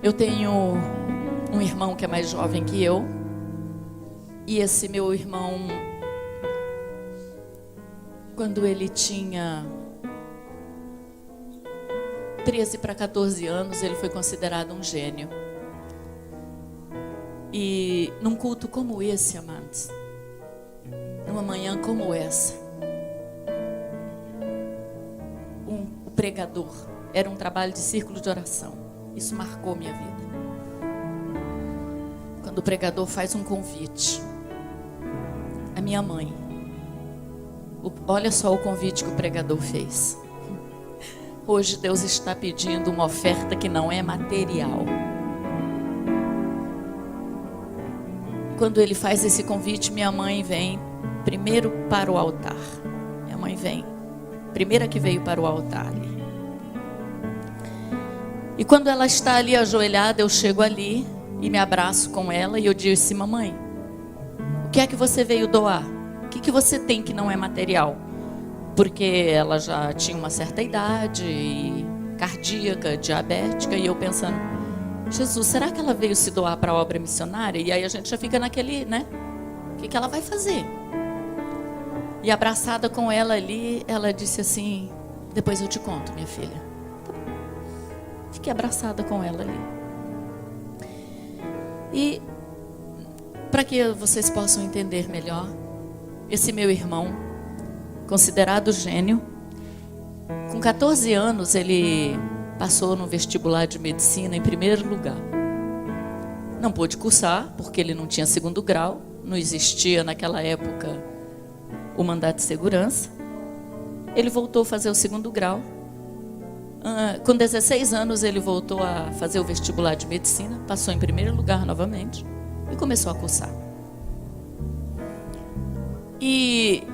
Eu tenho um irmão que é mais jovem que eu. E esse meu irmão, quando ele tinha 13 para 14 anos, ele foi considerado um gênio. E num culto como esse, amados, numa manhã como essa, o pregador, era um trabalho de círculo de oração. Isso marcou minha vida. Quando o pregador faz um convite, a minha mãe, olha só o convite que o pregador fez. Hoje Deus está pedindo uma oferta que não é material. Quando ele faz esse convite, minha mãe vem primeiro para o altar. Minha mãe vem, primeira que veio para o altar ali. E quando ela está ali ajoelhada, eu chego ali e me abraço com ela e eu disse: mamãe, o que é que você veio doar? O que você tem que não é material? Porque ela já tinha uma certa idade, cardíaca, diabética, e eu pensando: Jesus, será que ela veio se doar para a obra missionária? E aí a gente já fica naquele, né? O que ela vai fazer? E abraçada com ela ali, ela disse assim: depois eu te conto, minha filha. Fiquei abraçada com ela ali. E para que vocês possam entender melhor, esse meu irmão, considerado gênio, com 14 anos ele passou no vestibular de medicina em primeiro lugar. Não pôde cursar porque ele não tinha segundo grau, não existia naquela época o mandato de segurança. Ele voltou a fazer o segundo grau. Com 16 anos ele voltou a fazer o vestibular de medicina, passou em primeiro lugar novamente e começou a cursar. E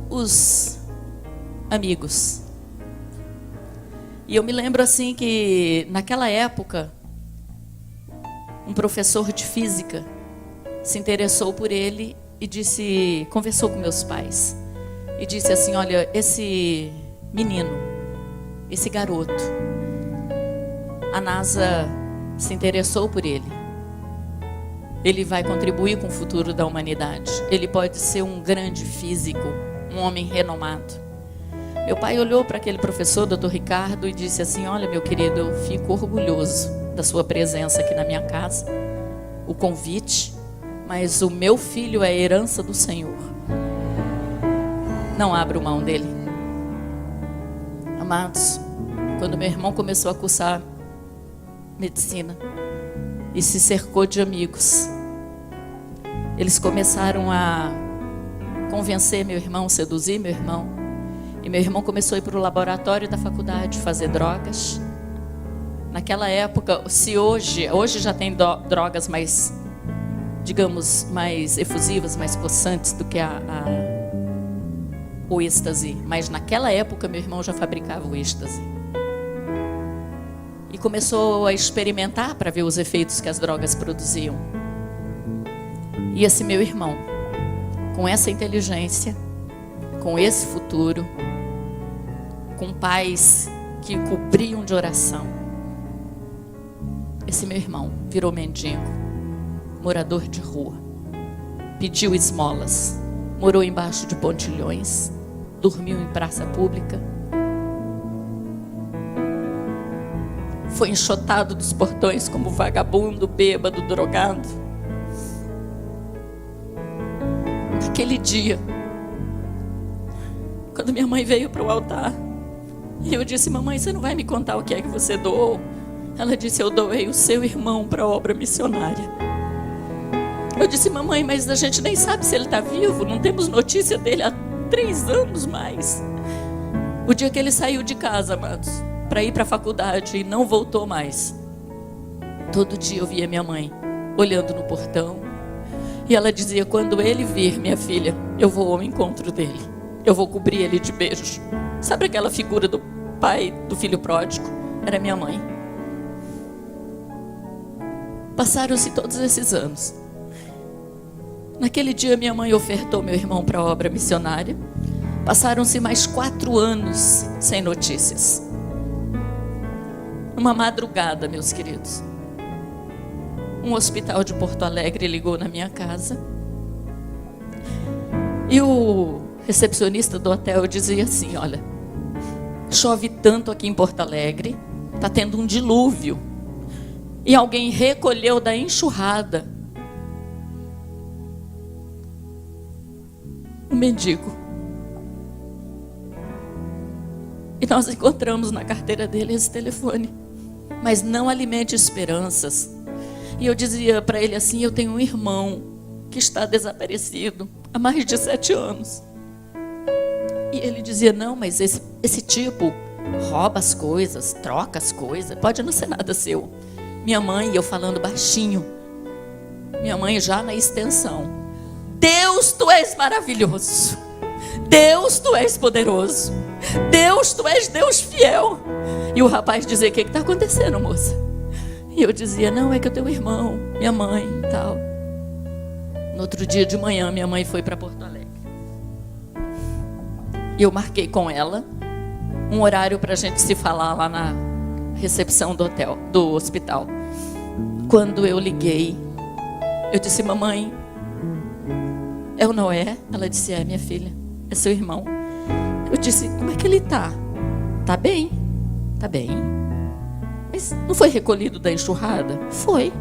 os amigos. E eu me lembro assim que naquela época um professor de física se interessou por ele e conversou com meus pais e disse assim: olha, esse menino, esse garoto, a NASA se interessou por ele. Ele vai contribuir com o futuro da humanidade. Ele pode ser um grande físico, um homem renomado. Meu pai olhou para aquele professor, Dr. Ricardo, e disse assim: olha, meu querido, eu fico orgulhoso da sua presença aqui na minha casa, o convite, mas o meu filho é a herança do Senhor. Não abro mão dele. Amados, quando meu irmão começou a cursar medicina e se cercou de amigos, eles começaram a convencer meu irmão, seduzir meu irmão. E meu irmão começou a ir para o laboratório da faculdade fazer drogas. Naquela época, se hoje já tem drogas mais, digamos, mais efusivas, mais possantes do que o êxtase. Mas naquela época meu irmão já fabricava o êxtase. E começou a experimentar para ver os efeitos que as drogas produziam. E esse meu irmão, com essa inteligência, com esse futuro, com pais que cobriam de oração, esse meu irmão virou mendigo, morador de rua, pediu esmolas, morou embaixo de pontilhões, dormiu em praça pública, foi enxotado dos portões como vagabundo, bêbado, drogado. Naquele dia, quando minha mãe veio para o altar, e eu disse: mamãe, você não vai me contar o que é que você doou? Ela disse: eu doei o seu irmão para a obra missionária. Eu disse: mamãe, mas a gente nem sabe se ele está vivo, não temos notícia dele há 3 anos mais. O dia que ele saiu de casa, amados, para ir para a faculdade e não voltou mais. Todo dia eu via minha mãe olhando no portão e ela dizia: quando ele vir, minha filha, eu vou ao encontro dele, eu vou cobrir ele de beijos. Sabe aquela figura do pai do filho pródigo? Era minha mãe. Passaram-se todos esses anos. Naquele dia minha mãe ofertou meu irmão para a obra missionária. Passaram-se mais 4 anos sem notícias. Numa madrugada, meus queridos, um hospital de Porto Alegre ligou na minha casa. E o recepcionista do hotel dizia assim: olha, chove tanto aqui em Porto Alegre, está tendo um dilúvio. E alguém recolheu da enxurrada um mendigo. E nós encontramos na carteira dele esse telefone. Mas não alimente esperanças. E eu dizia para ele assim: eu tenho um irmão que está desaparecido há mais de 7 anos. E ele dizia: não, mas esse tipo rouba as coisas, troca as coisas, pode não ser nada seu. Minha mãe, e eu falando baixinho, minha mãe já na extensão: Deus, tu és maravilhoso. Deus, tu és poderoso. Deus, tu és Deus fiel. E o rapaz dizia: o que está acontecendo, moça? E eu dizia: não, é que eu tenho um irmão, minha mãe e tal. No outro dia de manhã, minha mãe foi para Porto Alegre. E eu marquei com ela um horário para a gente se falar lá na recepção do hospital. Quando eu liguei, eu disse: mamãe, é o Noé? Ela disse: é, minha filha, é seu irmão. Eu disse: como é que ele está? Tá bem, tá bem. Mas não foi recolhido da enxurrada? Foi.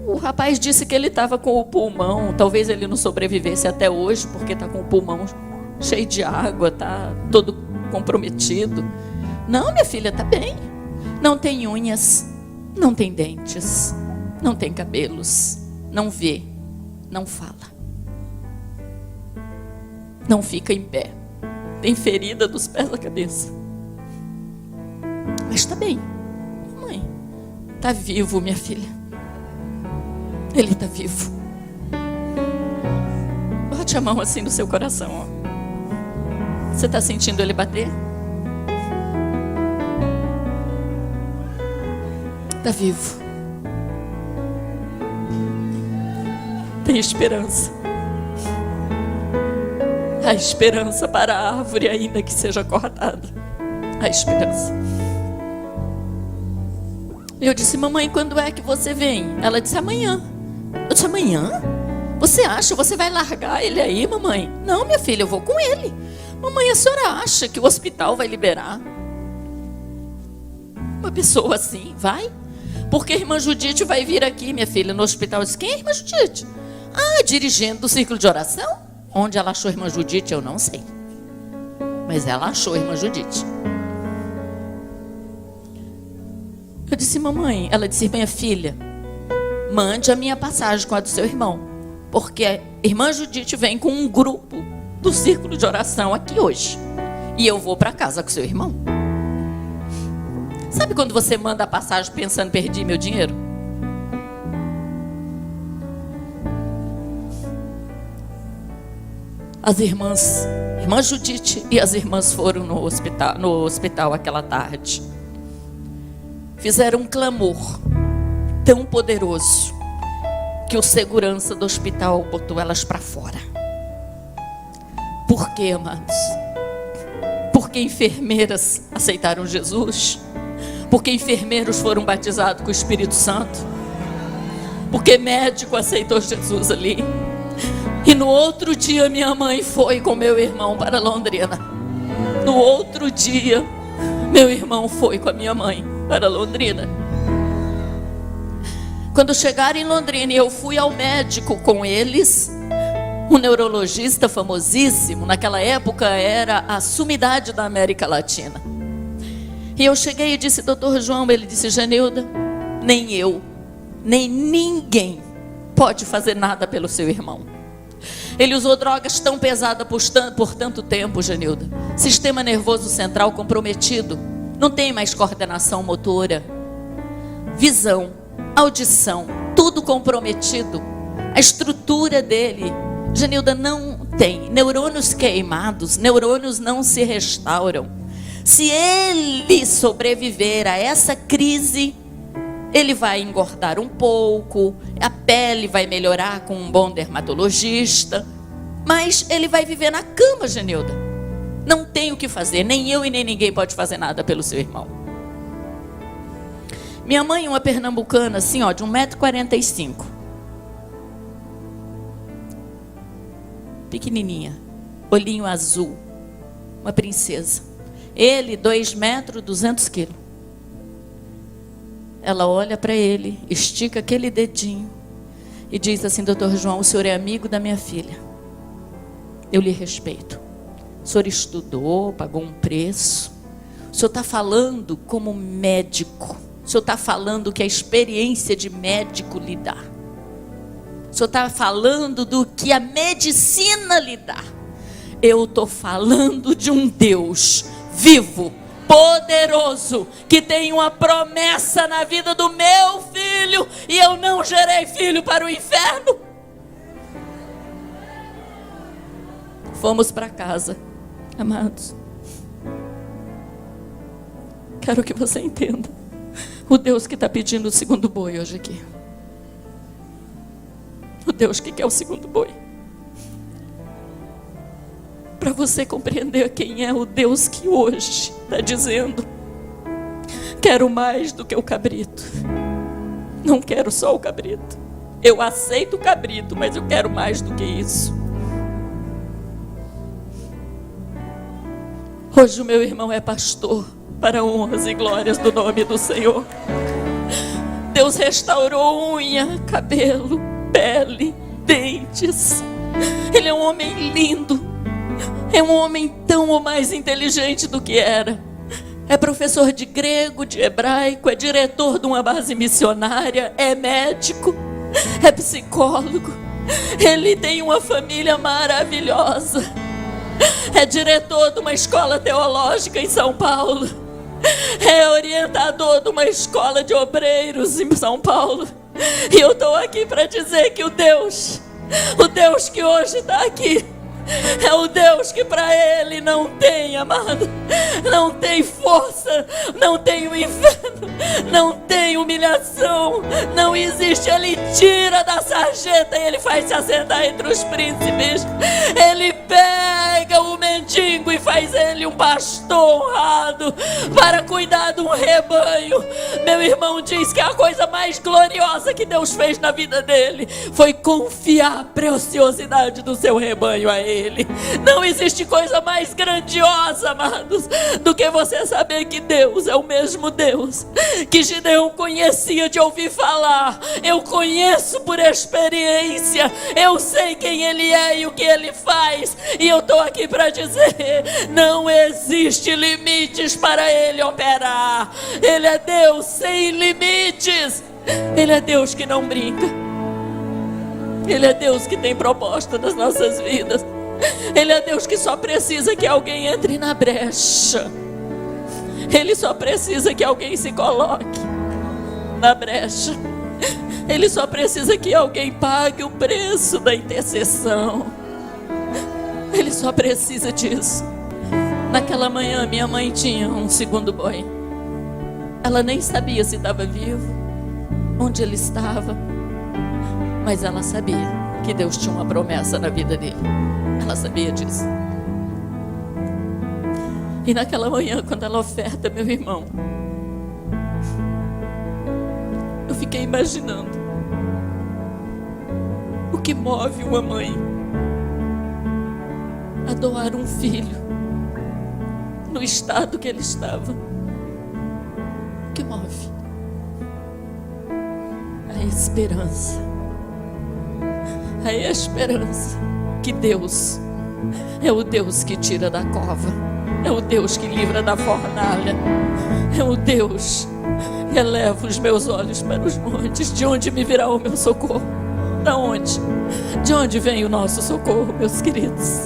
O rapaz disse que ele estava com o pulmão, talvez ele não sobrevivesse até hoje, porque está com o pulmão cheio de água, está todo comprometido. Não, minha filha, está bem. Não tem unhas, não tem dentes, não tem cabelos, não vê, não fala, não fica em pé, tem ferida dos pés à cabeça. Mas está bem. Mãe, está vivo, minha filha. Ele está vivo. Bote a mão assim no seu coração, ó. Você está sentindo ele bater? Está vivo. Tem esperança. Há esperança para a árvore, ainda que seja cortada. Há esperança. Eu disse: mamãe, quando é que você vem? Ela disse: amanhã. Eu disse: amanhã? Você acha? Você vai largar ele aí, mamãe? Não, minha filha, eu vou com ele. Mamãe, a senhora acha que o hospital vai liberar uma pessoa assim? Vai? Porque a irmã Judite vai vir aqui, minha filha, no hospital. Eu disse: quem é a irmã Judite? Ah, dirigente do círculo de oração? Onde ela achou a irmã Judite, eu não sei. Mas ela achou a irmã Judite. Eu disse: mamãe. Ela disse: minha filha, mande a minha passagem com a do seu irmão, porque a irmã Judite vem com um grupo do círculo de oração aqui hoje, e eu vou para casa com seu irmão. Sabe quando você manda a passagem pensando: perdi meu dinheiro? As irmãs, irmã Judite e as irmãs foram no hospital aquela tarde. Fizeram um clamor tão poderoso que o segurança do hospital botou elas para fora. Por quê, amados? Porque enfermeiras aceitaram Jesus? Porque enfermeiros foram batizados com o Espírito Santo? Porque médico aceitou Jesus ali? E no outro dia minha mãe foi com meu irmão para Londrina. No outro dia meu irmão foi com a minha mãe para Londrina. Quando chegaram em Londrina e eu fui ao médico com eles, um neurologista famosíssimo, naquela época era a sumidade da América Latina. E eu cheguei e disse: doutor João. Ele disse: Genilda, nem eu, nem ninguém pode fazer nada pelo seu irmão. Ele usou drogas tão pesadas por tanto tempo, Genilda. Sistema nervoso central comprometido. Não tem mais coordenação motora, visão, audição, tudo comprometido. A estrutura dele, Genilda, não tem. Neurônios queimados, neurônios não se restauram. Se ele sobreviver a essa crise, ele vai engordar um pouco, a pele vai melhorar com um bom dermatologista, mas ele vai viver na cama, Genilda. Não tem o que fazer, nem eu e nem ninguém pode fazer nada pelo seu irmão. Minha mãe, uma pernambucana, assim, ó, de 1,45 m. Pequenininha, olhinho azul, uma princesa. Ele, 2 metros, 200 quilos. Ela olha para ele, estica aquele dedinho e diz assim: doutor João, o senhor é amigo da minha filha. Eu lhe respeito. O senhor estudou, pagou um preço. O senhor está falando como médico. O senhor está falando que a experiência de médico lhe dá. O senhor está falando do que a medicina lhe dá. Eu estou falando de um Deus vivo, poderoso, que tem uma promessa na vida do meu filho, e eu não gerei filho para o inferno. Fomos para casa, amados. Quero que você entenda o Deus que está pedindo o segundo boi hoje aqui. O Deus que quer o segundo boi. Para você compreender quem é o Deus que hoje está dizendo: quero mais do que o cabrito. Não quero só o cabrito. Eu aceito o cabrito, mas eu quero mais do que isso. Hoje o meu irmão é pastor, para honras e glórias do nome do Senhor. Deus restaurou unha, cabelo, pele, dentes. Ele é um homem lindo. É um homem tão ou mais inteligente do que era. É professor de grego, de hebraico, é diretor de uma base missionária, é médico, é psicólogo. Ele tem uma família maravilhosa. É diretor de uma escola teológica em São Paulo. É orientador de uma escola de obreiros em São Paulo. E eu estou aqui para dizer que o Deus que hoje está aqui, é o Deus que para ele não tem, amado, não tem força, não tem o inferno, não tem humilhação, não existe. Ele tira da sarjeta e ele faz se assentar entre os príncipes. Ele pega o mendigo e faz ele um pastor honrado para cuidar de um rebanho. Meu irmão diz que a coisa mais gloriosa que Deus fez na vida dele foi confiar a preciosidade do seu rebanho a ele. Não existe coisa mais grandiosa, amados, do que você saber que Deus é o mesmo Deus que Gideão conhecia de ouvir falar. Eu conheço por experiência, eu sei quem ele é e o que ele faz, e eu estou aqui para dizer: não existe limites para ele operar. Ele é Deus sem limites. Ele é Deus que não brinca. Ele é Deus que tem proposta nas nossas vidas. Ele é Deus que só precisa que alguém entre na brecha. Ele só precisa que alguém se coloque na brecha. Ele só precisa que alguém pague o preço da intercessão. Ele só precisa disso. Naquela manhã minha mãe tinha um segundo boi. Ela nem sabia se estava vivo, onde ele estava, mas ela sabia que Deus tinha uma promessa na vida dele. Ela sabia disso. E naquela manhã, quando ela oferta, meu irmão, eu fiquei imaginando o que move uma mãe a doar um filho no estado que ele estava. O que move? A esperança. A esperança que Deus é o Deus que tira da cova, é o Deus que livra da fornalha, é o Deus que eleva os meus olhos para os montes. De onde me virá o meu socorro? Da onde? De onde vem o nosso socorro, meus queridos?